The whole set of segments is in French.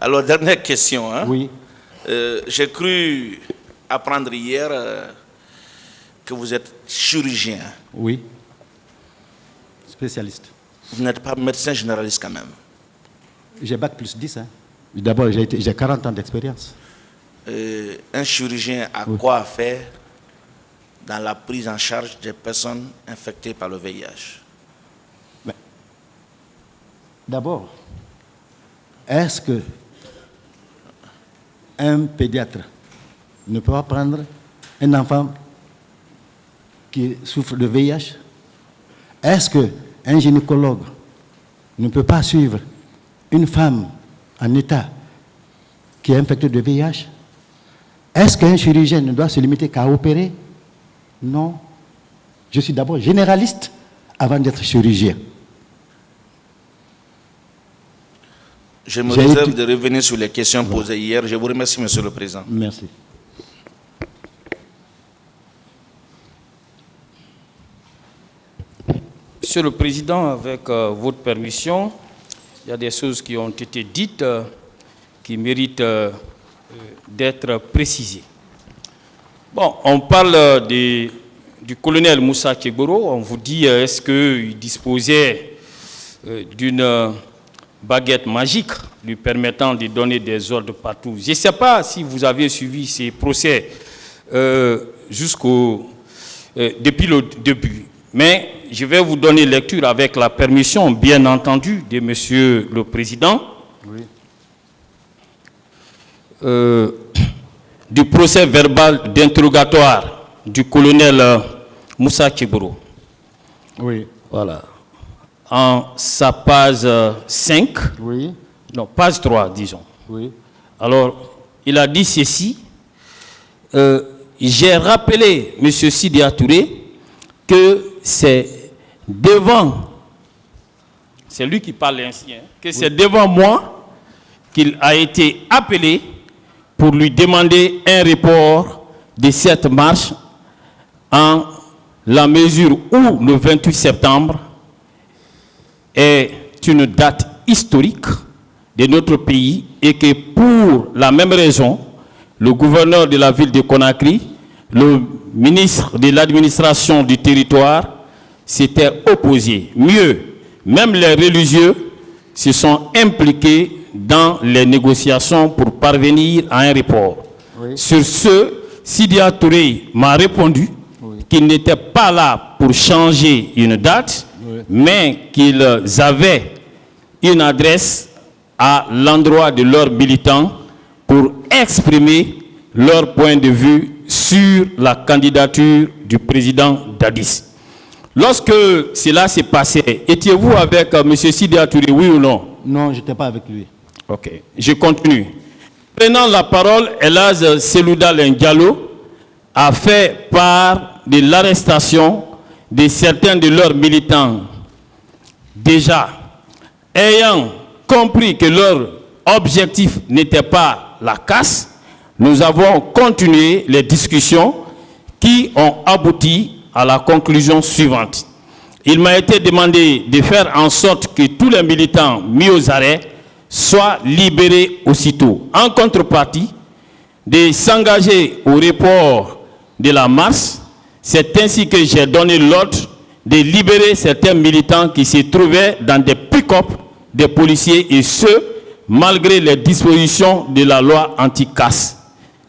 Alors, dernière question. Hein? Oui. J'ai cru apprendre hier que vous êtes chirurgien. Oui. Spécialiste. Vous n'êtes pas médecin généraliste quand même. J'ai bac plus 10. Hein. D'abord, j'ai 40 ans d'expérience. Un chirurgien a quoi faire dans la prise en charge des personnes infectées par le VIH? D'abord, est-ce que un pédiatre ne peut pas prendre un enfant qui souffre de VIH? Est-ce qu'un gynécologue ne peut pas suivre une femme en état qui est infectée de VIH? Est-ce qu'un chirurgien ne doit se limiter qu'à opérer? Non. Je suis d'abord généraliste avant d'être chirurgien. Je me réserve de revenir sur les questions posées hier. Je vous remercie, Monsieur le Président. Merci. Monsieur le Président, avec votre permission, il y a des choses qui ont été dites qui méritent d'être précisées. Bon, on parle du colonel Moussa Kegboro. On vous dit, est-ce qu'il disposait d'une baguette magique lui permettant de donner des ordres partout? Je ne sais pas si vous avez suivi ces procès depuis le début. Mais je vais vous donner lecture avec la permission, bien entendu, de Monsieur le Président, du procès verbal d'interrogatoire du colonel Moussa Kegboro. Oui. Voilà. En sa page 5, oui. Non, page 3, disons. Oui. Alors, il a dit ceci. J'ai rappelé, M. Sidya Touré, que c'est devant, c'est lui qui parle ainsi, hein, que c'est devant moi qu'il a été appelé pour lui demander un report de cette marche en la mesure où le 28 septembre est une date historique de notre pays et que pour la même raison, le gouverneur de la ville de Conakry, le ministre de l'administration du territoire s'était opposé. Mieux, même les religieux se sont impliqués dans les négociations pour parvenir à un report. Oui. Sur ce, Sidya Touré m'a répondu qu'il n'était pas là pour changer une date, mais qu'ils avaient une adresse à l'endroit de leurs militants pour exprimer leur point de vue sur la candidature du président Dadis. Lorsque cela s'est passé, étiez-vous avec M. Sidya Touré, oui ou non? Non, je n'étais pas avec lui. Ok, je continue. Prenant la parole, Elhaz Selouda Diallo a fait part de l'arrestation de certains de leurs militants. Déjà, ayant compris que leur objectif n'était pas la casse, nous avons continué les discussions qui ont abouti à la conclusion suivante. Il m'a été demandé de faire en sorte que tous les militants mis aux arrêts soient libérés aussitôt. En contrepartie, de s'engager au report de la marche. C'est ainsi que j'ai donné l'ordre de libérer certains militants qui se trouvaient dans des pick-up des policiers, et ce, malgré les dispositions de la loi anti-casse.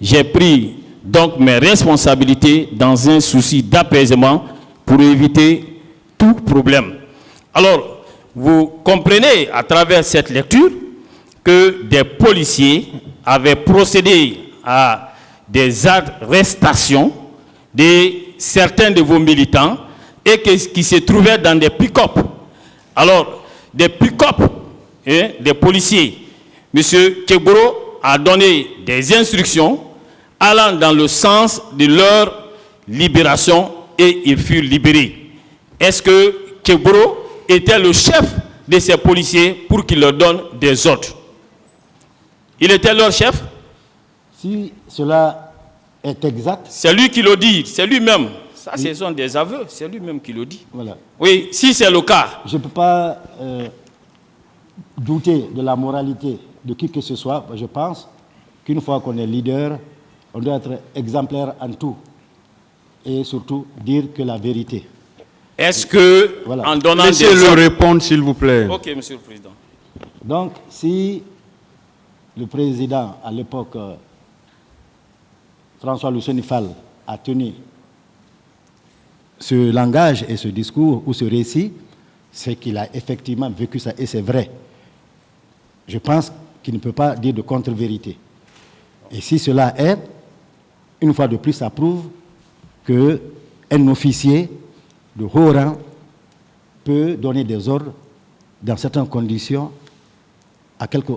J'ai pris donc mes responsabilités dans un souci d'apaisement pour éviter tout problème. Alors, vous comprenez à travers cette lecture que des policiers avaient procédé à des arrestations de certains de vos militants et qui se trouvaient dans des pick-up. Alors, des pick-up, hein, des policiers. M. Kegboro a donné des instructions allant dans le sens de leur libération et ils furent libérés. Est-ce que Kegboro était le chef de ces policiers pour qu'il leur donne des ordres? Il était leur chef? Si cela est exact... C'est lui qui le dit, c'est lui-même. Ça, ce sont des aveux, c'est lui-même qui le dit. Voilà. Oui, si c'est le cas. Je ne peux pas douter de la moralité de qui que ce soit, je pense qu'une fois qu'on est leader, on doit être exemplaire en tout. Et surtout, dire que la vérité. Est-ce que, voilà, en donnant Laissez-le répondre, s'il vous plaît. Ok, Monsieur le Président. Donc, si le président, à l'époque, François Lucien Fall, a tenu ce langage et ce discours ou ce récit, c'est qu'il a effectivement vécu ça, et c'est vrai. Je pense qu'il ne peut pas dire de contre-vérité. Et si cela est, une fois de plus, ça prouve qu'un officier de haut rang peut donner des ordres dans certaines conditions à quelque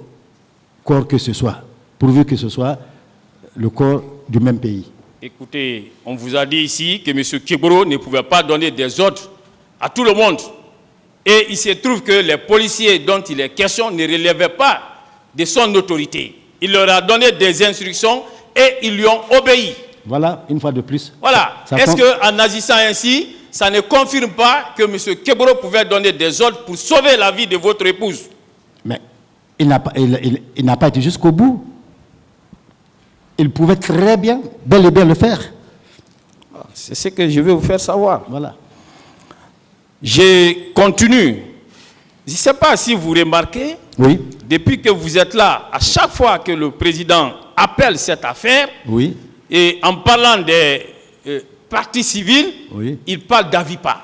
corps que ce soit, pourvu que ce soit le corps du même pays. Écoutez, on vous a dit ici que M. Kegboro ne pouvait pas donner des ordres à tout le monde. Et il se trouve que les policiers dont il est question ne relevaient pas de son autorité. Il leur a donné des instructions et ils lui ont obéi. Voilà, une fois de plus. Voilà. Est-ce qu'en agissant ainsi, ça ne confirme pas que M. Kegboro pouvait donner des ordres pour sauver la vie de votre épouse? Mais il n'a pas été jusqu'au bout. Il pouvait très bien, bel et bien le faire. C'est ce que je vais vous faire savoir. Voilà. Je continue. Je ne sais pas si vous remarquez, Oui. depuis que vous êtes là, à chaque fois que le président appelle cette affaire, Oui. et en parlant des parties civiles, Oui. il parle d'AVIPA.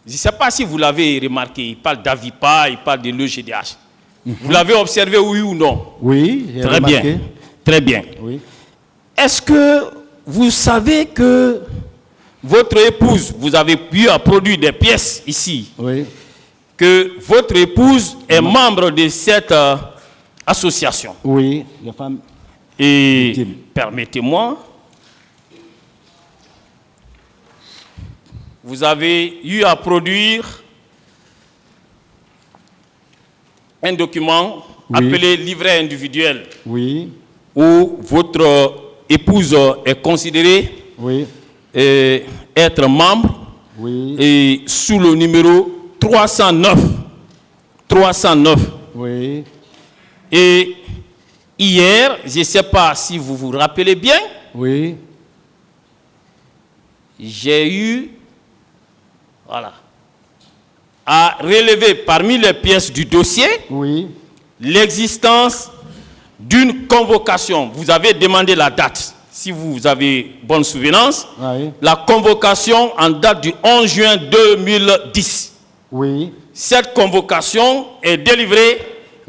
Je ne sais pas si vous l'avez remarqué, il parle d'AVIPA, il parle de l'EGDH. Vous l'avez observé, oui ou non? Oui, j'ai Très remarqué. bien. Très bien. Oui. Est-ce que vous savez que votre épouse, vous avez pu produire des pièces ici, Oui. que votre épouse est membre de cette association? Oui, les femmes. Et Victime. permettez-moi, vous avez eu à produire un document appelé livret individuel, Oui. où votre épouse est considérée Oui. être membre, Oui. et sous le numéro 309. 309. Oui. Et hier, je ne sais pas si vous vous rappelez bien, Oui. j'ai eu à relever parmi les pièces du dossier Oui. l'existence d'une convocation. Vous avez demandé la date, si vous avez bonne souvenance. Oui. La convocation en date du 11 juin 2010. Oui. Cette convocation est délivrée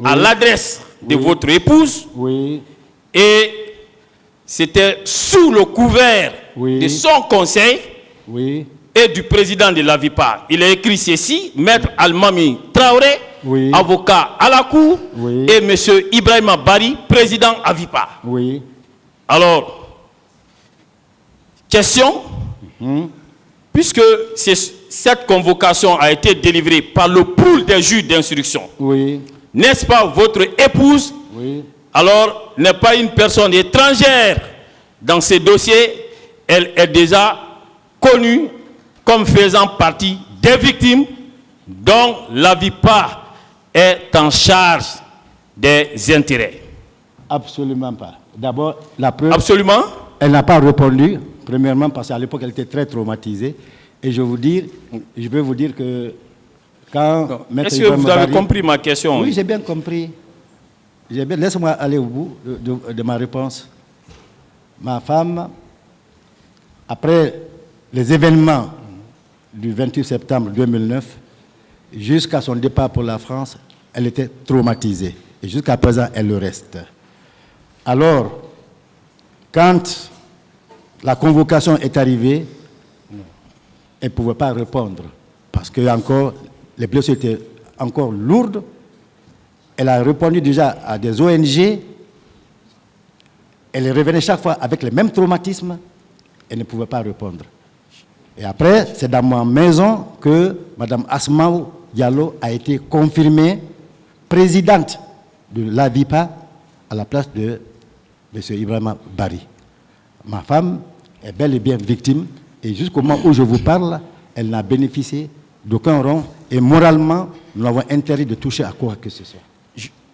à l'adresse de votre épouse, Oui. et c'était sous le couvert de son conseil Oui. et du président de l'AVIPA. Il a écrit ceci: Maître Almami Traoré, avocat à la cour, et M. Ibrahima Bari, président AVIPA. Oui. Alors, question, puisque cette convocation a été délivrée par le pool des juges d'instruction, n'est-ce pas votre épouse, alors n'est pas une personne étrangère dans ces dossiers, elle est déjà connue comme faisant partie des victimes dont l'AVIPA est en charge des intérêts? Absolument pas. D'abord, la preuve... Absolument. Elle n'a pas répondu, premièrement parce qu'à l'époque, elle était très traumatisée. Et je vais vous dire que quand... Est-ce que vous avez compris ma question? Oui, j'ai bien compris. Laisse-moi aller au bout de ma réponse. Ma femme, après les événements du 28 septembre 2009, jusqu'à son départ pour la France, elle était traumatisée. Et jusqu'à présent, elle le reste. Alors, quand la convocation est arrivée, elle ne pouvait pas répondre parce que encore, les blessures étaient encore lourdes. Elle a répondu déjà à des ONG. Elle revenait chaque fois avec le même traumatisme. Elle ne pouvait pas répondre. Et après, c'est dans ma maison que Mme Asmaou Diallo a été confirmée présidente de l'AVIPA à la place de M. Ibrahima Bari. Ma femme est bel et bien victime et jusqu'au moment où je vous parle, elle n'a bénéficié d'aucun rang et moralement, nous avons interdit de toucher à quoi que ce soit.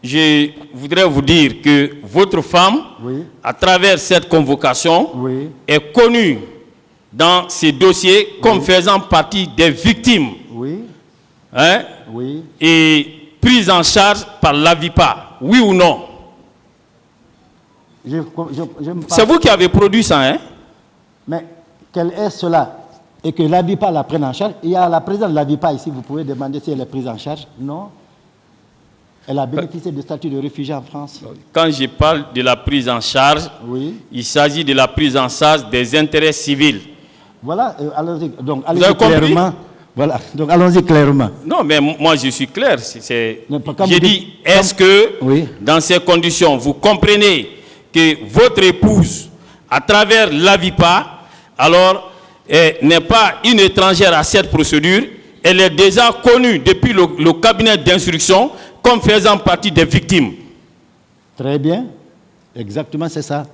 je voudrais vous dire que votre femme, Oui. à travers cette convocation, Oui. est connue dans ces dossiers comme faisant partie des victimes, Oui. hein, Oui. et prise en charge par l'AVIPA. Oui ou non? Je me C'est vous qui avez produit ça, hein? Mais quel est cela? Et que l'AVIPA la prenne en charge. Il y a la présidente de l'AVIPA ici, vous pouvez demander si elle est prise en charge. Non. Elle a bénéficié du statut de réfugié en France. Quand je parle de la prise en charge, Oui. il s'agit de la prise en charge des intérêts civils. Voilà, allons-y. Donc, avez allons-y compris? clairement. Voilà, donc allons-y clairement. Non, mais moi je suis clair. Non, pas comme J'ai vous dit, dites- est-ce que Oui. dans ces conditions, vous comprenez que votre épouse, à travers l'AVIPA, alors n'est pas une étrangère à cette procédure, elle est déjà connue depuis le cabinet d'instruction comme faisant partie des victimes. Très bien. Exactement, c'est ça.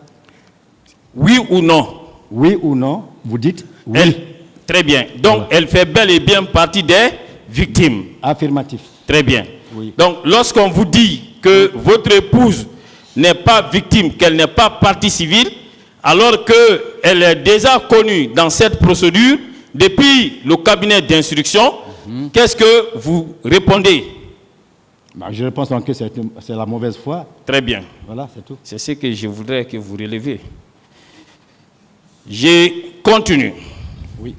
Oui ou non? Oui ou non, vous dites oui. Très bien. Donc, elle fait bel et bien partie des victimes. Affirmatif. Très bien. Oui. Donc, lorsqu'on vous dit que votre épouse n'est pas victime, qu'elle n'est pas partie civile, alors qu'elle est déjà connue dans cette procédure depuis le cabinet d'instruction, qu'est-ce que vous répondez? Bah, je pense donc que c'est la mauvaise foi. Très bien. Voilà, c'est tout. C'est ce que je voudrais que vous releviez. Je continue. Oui.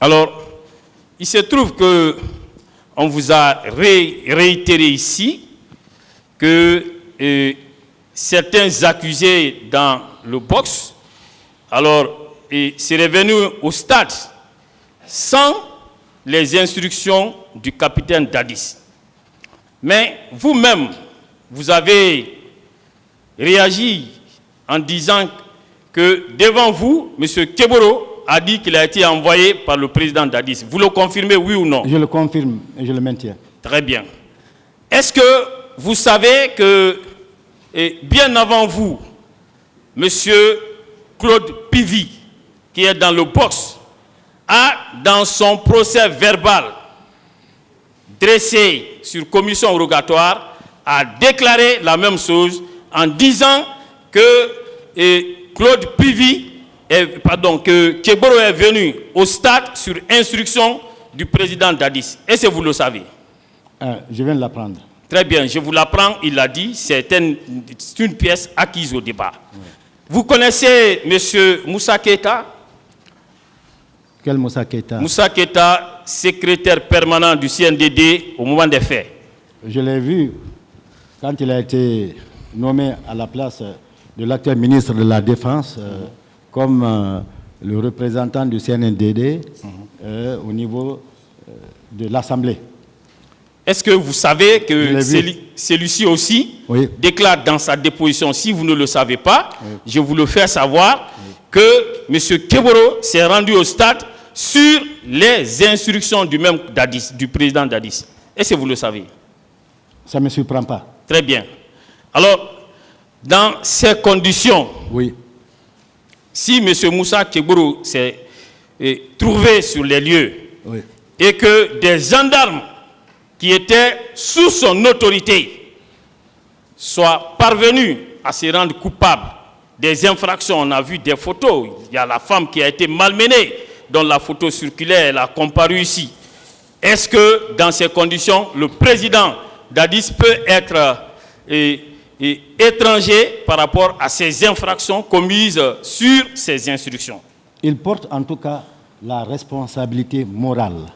Alors, il se trouve que on vous a réitéré ici que certains accusés dans le box, alors, seraient venus au stade sans les instructions du capitaine Dadis. Mais vous-même, vous avez réagi en disant que devant vous, M. Keboro a dit qu'il a été envoyé par le président Dadis. Vous le confirmez, oui ou non? Je le confirme et je le maintiens. Très bien. Est-ce que vous savez que, bien avant vous, M. Claude Pivy, qui est dans le box, a, dans son procès verbal dressé sur commission rogatoire, a déclaré la même chose en disant que Claude Pivy, que Keboro est venu au stade sur instruction du président Dadis. Est-ce que vous le savez? Je viens de l'apprendre. Très bien, je vous l'apprends, il l'a dit, c'est une pièce acquise au débat. Oui. Vous connaissez M. Moussa Keita? Quel Moussa Keita? Moussa Keita, secrétaire permanent du CNDD au moment des faits. Je l'ai vu quand il a été nommé à la place de l'actuel ministre de la Défense comme le représentant du CNDD au niveau de l'Assemblée. Est-ce que vous savez que celui-ci aussi déclare dans sa déposition, si vous ne le savez pas, je vous le fais savoir, que M. Keboro s'est rendu au stade sur les instructions du même Dadis, du président Dadis. Est-ce que vous le savez? Ça ne me surprend pas. Très bien. Alors, dans ces conditions, si M. Moussa Keboro s'est trouvé sur les lieux et que des gendarmes qui étaient sous son autorité soient parvenus à se rendre coupables des infractions. On a vu des photos. Il y a la femme qui a été malmenée, dont la photo circulaire, elle a comparu ici. Est-ce que, dans ces conditions, le président Dadis peut être étranger par rapport à ces infractions commises sur ces instructions? Il porte en tout cas la responsabilité morale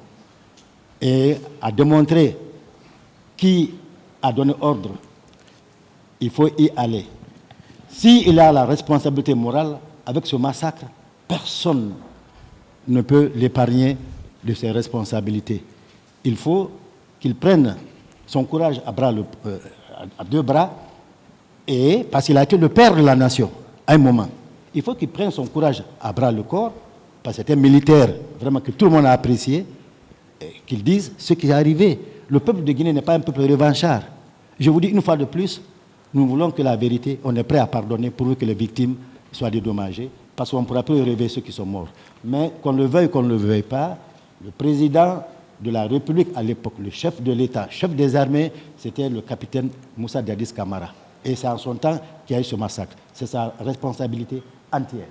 et à démontrer qui a donné ordre. Il faut y aller. S'il a la responsabilité morale, avec ce massacre, personne ne peut l'épargner de ses responsabilités. Il faut qu'il prenne son courage à deux bras, et, parce qu'il a été le père de la nation à un moment. Il faut qu'il prenne son courage à bras le corps, parce que c'était un militaire vraiment que tout le monde a apprécié, qu'il dise ce qui est arrivé. Le peuple de Guinée n'est pas un peuple revanchard. Je vous dis une fois de plus, nous voulons que la vérité, on est prêt à pardonner pour que les victimes soient dédommagées, parce qu'on ne pourra plus relever ceux qui sont morts. Mais qu'on le veuille ou qu'on ne le veuille pas, le président de la République à l'époque, le chef de l'État, chef des armées, c'était le capitaine Moussa Dadis Camara. Et c'est en son temps qu'il y a eu ce massacre. C'est sa responsabilité entière.